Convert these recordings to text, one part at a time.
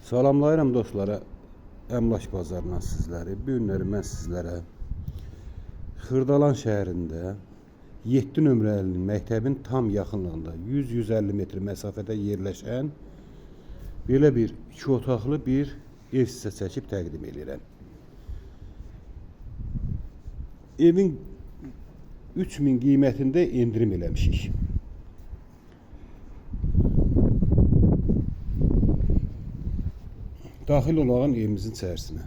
Salamlayıram dostlara, Əmlak bazarından sizləri. Bu günləri mən sizlərə Xırdalan şəhərində 7 nömrəli məktəbin tam yaxınlığında 100-150 metr məsafədə yerləşən belə bir 2 otaqlı bir ev sizə çəkib təqdim edirəm. Evin 3000 qiymətində endirim eləmişik. Daxil olan evimizin içərisinə.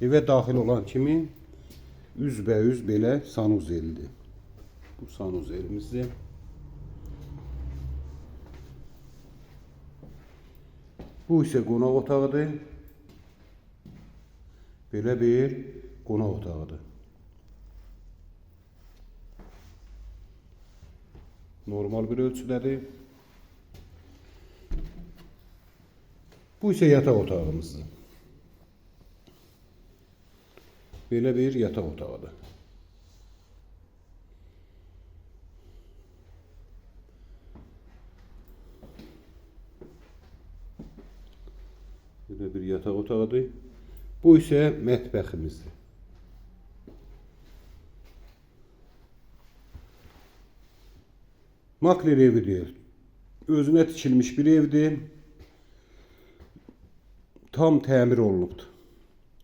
Evə daxil olan kimi üzbəyüz belə sanuzelidir. Bu sanuzelimizdir. Bu isə qonaq otağıdır. Belə bir qonaq otağıdır. Normal bir ölçüdədir. Bu ise yataq otağımızdır. Belə bir yataq otağıdır. Belə bir yataq otağıdır. Bu ise mətbəximizdir. Makler evi deyil. Özünə tikilmiş bir evdir. Tam təmir olunubdur.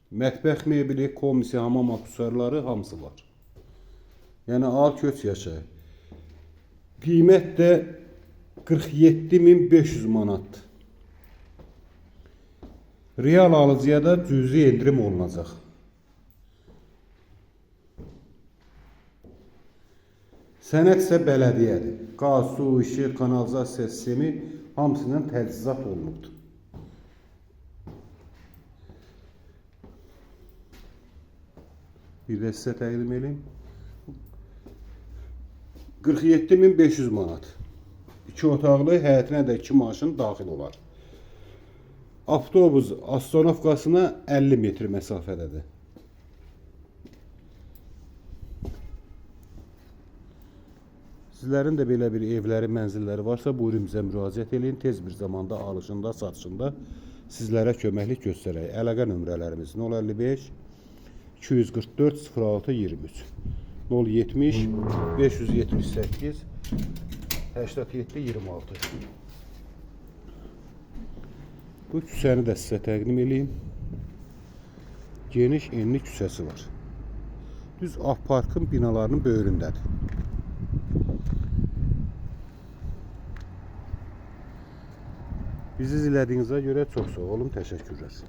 Mətbəx mebeli, komisi, hamam aksesuarları hamısı var. Yəni al köç yaşa. Qiymət də 47.500 manatdır. Real alıcıya da cüzi endirim olunacaq. Sənəd isə bələdiyyədir. Qaz, su, işıq, kanalizasiya sistemi hamısından təchizat olunubdur. Bir də sizə təqdim edeyim. 47.500 manat. 2 otaqlı, həyətinə də 2 maşın daxil olar. Avtobus astanovkasına 50 metr məsafədədir. Sizlərin də belə bir evləri, mənzilləri varsa, buyurun bizə müraciət edin. Tez bir zamanda alışında, satışında sizlərə köməklik göstərək. Əlaqə nömrələrimiz 055 244 06 23 070 578 87 26. Bu küçəni də sizə təqdim edeyim. Geniş, enli küçəsi var. Düz Avparkın binalarının böyründədir. Bizi izlədiyinizə görə çox sağ olun, təşəkkürlər.